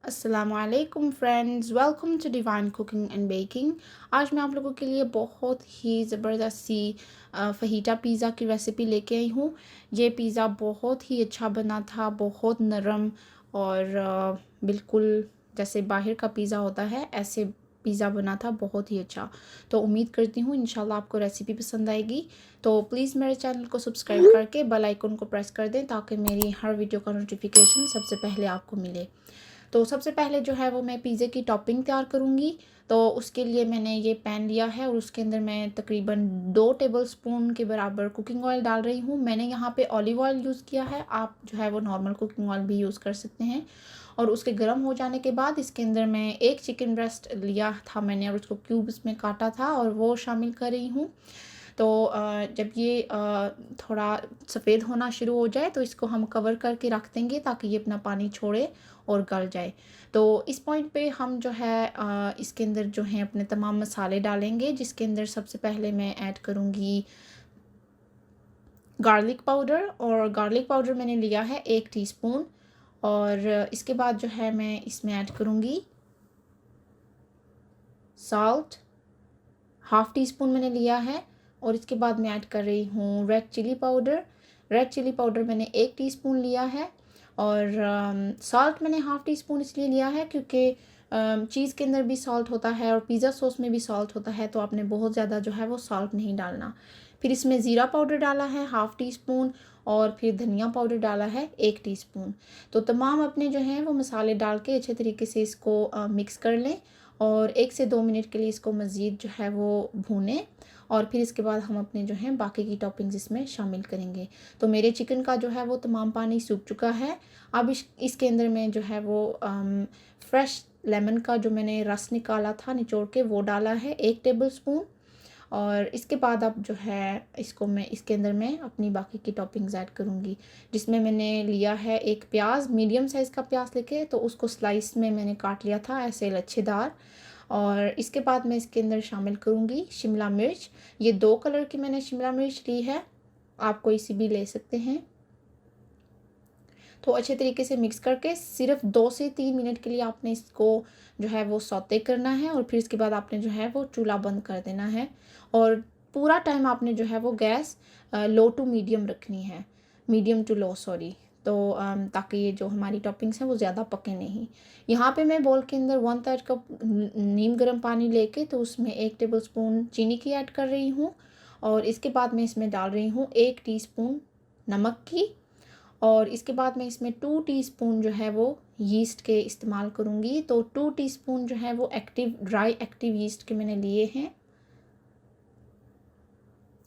अस्सलामुअलैकुम friends, welcome to divine cooking and baking. आज मैं आप लोगों के लिए बहुत ही ज़बरदस्त सी फ़हीटा पिज़्ज़ा की रेसिपी लेके आई हूँ। ये पिज़्ज़ा बहुत ही अच्छा बना था, बहुत नरम और बिल्कुल जैसे बाहर का पिज़्ज़ा होता है ऐसे पिज़्ज़ा बना था, बहुत ही अच्छा। तो उम्मीद करती हूँ इंशाल्लाह आपको रेसिपी पसंद आएगी। तो प्लीज़ मेरे चैनल को सब्सक्राइब करके बेल आइकन को प्रेस कर दें ताकि मेरी हर वीडियो का नोटिफिकेशन सबसे पहले आपको मिले। तो सबसे पहले जो है वो मैं पिज़्ज़े की टॉपिंग तैयार करूँगी। तो उसके लिए मैंने ये पैन लिया है और उसके अंदर मैं तकरीबन 2 टेबलस्पून के बराबर कुकिंग ऑयल डाल रही हूँ। मैंने यहाँ पे ऑलिव ऑयल यूज़ किया है, आप जो है वो नॉर्मल कुकिंग ऑयल भी यूज़ कर सकते हैं। और उसके गर्म हो जाने के बाद इसके अंदर मैं एक चिकन ब्रेस्ट लिया था मैंने और उसको क्यूब्स में काटा था और वो शामिल कर रही हूँ। तो जब ये थोड़ा सफ़ेद होना शुरू हो जाए तो इसको हम कवर करके रख देंगे ताकि ये अपना पानी छोड़े और गल जाए। तो इस पॉइंट पे हम जो है इसके अंदर जो है अपने तमाम मसाले डालेंगे, जिसके अंदर सबसे पहले मैं ऐड करूँगी गार्लिक पाउडर। और गार्लिक पाउडर मैंने लिया है 1 टीस्पून। और इसके बाद जो है मैं इसमें ऐड करूँगी साल्ट, हाफ़ टी स्पून मैंने लिया है। और इसके बाद मैं ऐड कर रही हूँ red chilli powder. Red chilli powder मैंने 1 टीस्पून लिया है। और सॉल्ट मैंने हाफ़ टी स्पून इसलिए लिया है क्योंकि चीज़ के अंदर भी सॉल्ट होता है और पिज़्ज़ा सॉस में भी सॉल्ट होता है, तो आपने बहुत ज़्यादा जो है वो सॉल्ट नहीं डालना। फिर इसमें ज़ीरा पाउडर डाला है हाफ़ टी स्पून और फिर धनिया पाउडर डाला है 1 टीस्पून। तो तमाम अपने जो हैं वो मसाले डाल के अच्छे तरीके से इसको मिक्स कर लें और 1 से 2 मिनट के लिए इसको मज़ीद जो है वो भूनें। और फिर इसके बाद हम अपने जो हैं बाकी की टॉपिंग्स इसमें शामिल करेंगे। तो मेरे चिकन का जो है वो तमाम पानी सूख चुका है। अब इसके अंदर मैं जो है वो फ्रेश लेमन का जो मैंने रस निकाला था निचोड़ के वो डाला है 1 टेबलस्पून। और इसके बाद अब जो है इसको मैं इसके अंदर मैं अपनी बाकी की टॉपिंग्स ऐड करूँगी, जिसमें मैंने लिया है एक प्याज, मीडियम साइज़ का प्याज लेके तो उसको स्लाइस में मैंने काट लिया था ऐसे लच्छेदार। और इसके बाद मैं इसके अंदर शामिल करूँगी शिमला मिर्च। ये 2 कलर की मैंने शिमला मिर्च ली है, आप कोई सी भी ले सकते हैं। तो अच्छे तरीके से मिक्स करके सिर्फ 2 से 3 मिनट के लिए आपने इसको जो है वो सौते करना है और फिर इसके बाद आपने जो है वो चूल्हा बंद कर देना है। और पूरा टाइम आपने जो है वो गैस लो टू मीडियम रखनी है, मीडियम टू लो सॉरी। तो ताकि ये जो हमारी टॉपिंग्स हैं वो ज़्यादा पके नहीं। यहाँ पे मैं बोल के अंदर 1/3 कप नीम गर्म पानी लेके तो उसमें 1 टेबलस्पून चीनी की ऐड कर रही हूँ। और इसके बाद मैं इसमें डाल रही हूँ 1 टीस्पून नमक की। और इसके बाद मैं इसमें 2 टीस्पून जो है वो यीस्ट के इस्तेमाल करूँगी। तो 2 टीस्पून जो है वो ड्राई एक्टिव यीस्ट के मैंने लिए हैं।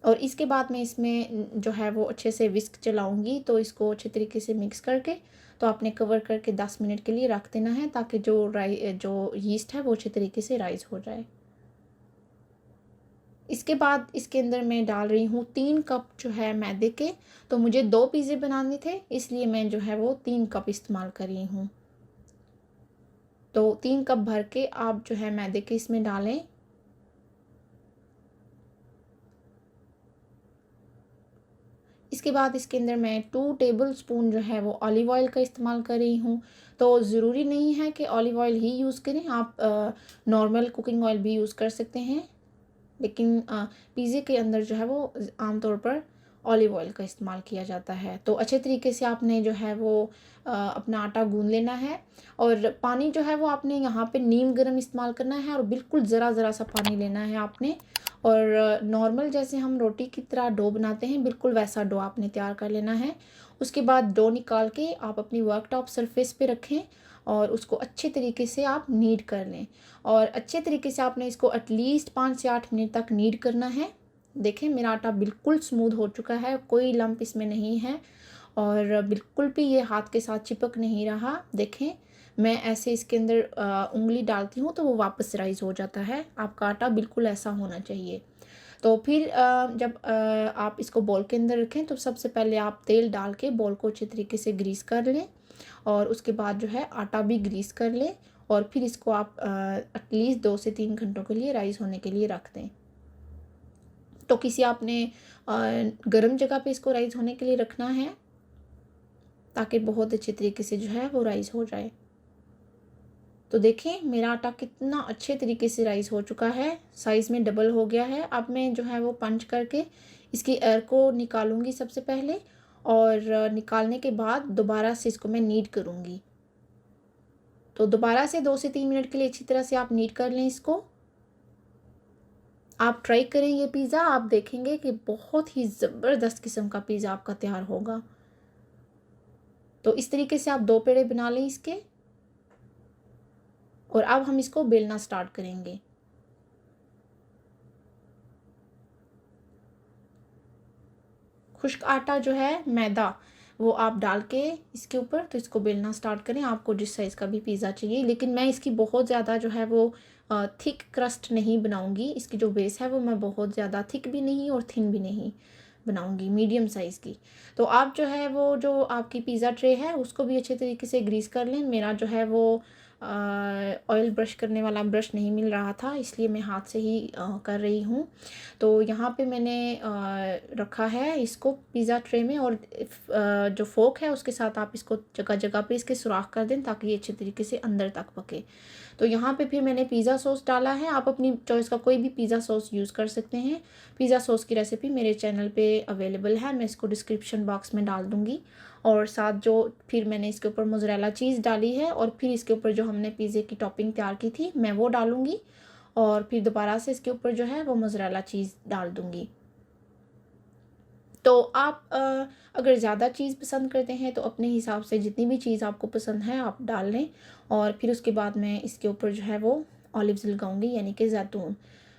और इसके बाद मैं इसमें जो है वो अच्छे से विस्क चलाऊँगी, तो इसको अच्छे तरीके से मिक्स करके तो आपने कवर करके 10 मिनट के लिए रख देना है ताकि जो यीस्ट है वो अच्छे तरीके से राइज़ हो जाए। इसके बाद इसके अंदर मैं डाल रही हूँ 3 कप जो है मैदे के। तो मुझे 2 पिज़्ज़े बनाने थे इसलिए मैं जो है वो 3 कप इस्तेमाल कर रही हूँ। तो 3 कप भर के आप जो है मैदे के इसमें डालें। इसके बाद इसके अंदर मैं 2 टेबलस्पून जो है वो ऑलिव ऑयल का इस्तेमाल कर रही हूँ। तो ज़रूरी नहीं है कि ऑलिव ऑयल ही यूज़ करें, आप नॉर्मल कुकिंग ऑयल भी यूज़ कर सकते हैं। लेकिन पिज़्ज़े के अंदर जो है वो आमतौर पर ऑलिव ऑयल का इस्तेमाल किया जाता है। तो अच्छे तरीके से आपने जो है वो अपना आटा गूँध लेना है। और पानी जो है वो आपने यहाँ पे नीम गर्म इस्तेमाल करना है और बिल्कुल ज़रा ज़रा सा पानी लेना है आपने। और नॉर्मल जैसे हम रोटी की तरह डो बनाते हैं बिल्कुल वैसा डो आपने तैयार कर लेना है। उसके बाद डो निकाल के आप अपनी वर्कटॉप सरफेस पे रखें और उसको अच्छे तरीके से आप नीड कर लें। और अच्छे तरीके से आपने इसको एटलीस्ट 5 से 8 मिनट तक नीड करना है। देखें मेरा आटा बिल्कुल स्मूथ हो चुका है, कोई लंप इसमें नहीं है और बिल्कुल भी ये हाथ के साथ चिपक नहीं रहा। देखें मैं ऐसे इसके अंदर उंगली डालती हूँ तो वो वापस राइज़ हो जाता है। आपका आटा बिल्कुल ऐसा होना चाहिए। तो फिर जब आप इसको बॉल के अंदर रखें तो सबसे पहले आप तेल डाल के बॉल को अच्छे तरीके से ग्रीस कर लें और उसके बाद जो है आटा भी ग्रीस कर लें। और फिर इसको आप एटलीस्ट 2 से 3 घंटों के लिए राइज़ होने के लिए रख दें। तो किसी आपने गर्म जगह पे इसको राइज़ होने के लिए रखना है ताकि बहुत अच्छे तरीके से जो है वो राइज़ हो जाए। तो देखें मेरा आटा कितना अच्छे तरीके से राइस हो चुका है, साइज़ में डबल हो गया है। अब मैं जो है वो पंच करके इसकी एयर को निकालूंगी सबसे पहले, और निकालने के बाद दोबारा से इसको मैं नीड करूँगी। तो दोबारा से 2 से 3 मिनट के लिए अच्छी तरह से आप नीड कर लें इसको। आप ट्राई करें ये पिज़्ज़ा, आप देखेंगे कि बहुत ही ज़बरदस्त किस्म का पिज़्ज़ा आपका तैयार होगा। तो इस तरीके से आप 2 पेड़े बना लें इसके, और अब हम इसको बेलना स्टार्ट करेंगे। खुश्क आटा जो है, मैदा, वो आप डाल के इसके ऊपर तो इसको बेलना स्टार्ट करें, आपको जिस साइज़ का भी पिज़्ज़ा चाहिए। लेकिन मैं इसकी बहुत ज़्यादा जो है वो थिक क्रस्ट नहीं बनाऊंगी। इसकी जो बेस है वो मैं बहुत ज़्यादा थिक भी नहीं और थिन भी नहीं बनाऊंगी, मीडियम साइज़ की। तो आप जो है वो जो आपकी पिज़्ज़ा ट्रे है उसको भी अच्छे तरीके से ग्रीस कर लें। मेरा जो है वो ऑयल ब्रश करने वाला ब्रश नहीं मिल रहा था, इसलिए मैं हाथ से ही कर रही हूँ। तो यहाँ पे मैंने रखा है इसको पिज़्ज़ा ट्रे में, और जो फोक है उसके साथ आप इसको जगह जगह पे इसके सुराख कर दें ताकि ये अच्छे तरीके से अंदर तक पके। तो यहाँ पे फिर मैंने पिज़्ज़ा सॉस डाला है। आप अपनी चॉइस का कोई भी पिज़्ज़ा सॉस यूज़ कर सकते हैं। पिज़्ज़ा सॉस की रेसिपी मेरे चैनल पे अवेलेबल है, मैं इसको डिस्क्रिप्शन बॉक्स में डाल दूँगी। और साथ जो फिर मैंने इसके ऊपर मोज़रेला चीज़ डाली है, और फिर इसके ऊपर जो हमने पिज़्ज़े की टॉपिंग तैयार की थी मैं वो डालूँगी, और फिर दोबारा से इसके ऊपर जो है वो मोज़रेला चीज़ डाल दूँगी। तो आप अगर ज़्यादा चीज़ पसंद करते हैं तो अपने हिसाब से जितनी भी चीज़ आपको पसंद है आप डाल लें। और फिर उसके बाद मैं इसके ऊपर जो है वो ऑलिव्स लगाऊंगी, यानी कि ज़ैतून।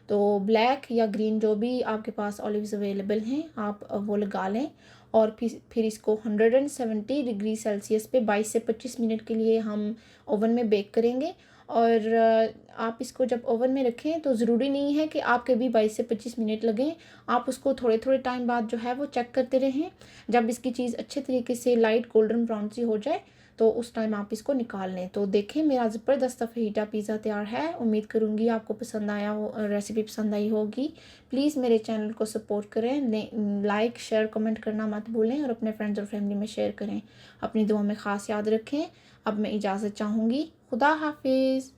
तो ब्लैक या ग्रीन जो भी आपके पास ऑलिव्स अवेलेबल हैं आप वो लगा लें। और फिर इसको 170 डिग्री सेल्सियस पे 22 से 25 मिनट के लिए हम ओवन में बेक करेंगे। और आप इसको जब ओवन में रखें तो ज़रूरी नहीं है कि आपके भी 22 से 25 मिनट लगें। आप उसको थोड़े थोड़े टाइम बाद जो है वो चेक करते रहें। जब इसकी चीज़ अच्छे तरीके से लाइट गोल्डन ब्राउन सी हो जाए तो उस टाइम आप इसको निकाल लें। तो देखें मेरा ज़बरदस्त फहीटा पिज़्ज़ा तैयार है। उम्मीद करूँगी आपको पसंद आया हो, रेसिपी पसंद आई होगी। प्लीज़ मेरे चैनल को सपोर्ट करें, लाइक शेयर कमेंट करना मत भूलें, और अपने फ्रेंड्स और फैमिली में शेयर करें। अपनी दुआ में ख़ास याद रखें। अब मैं इजाज़त चाहूँगी। खुदा हाफिज़।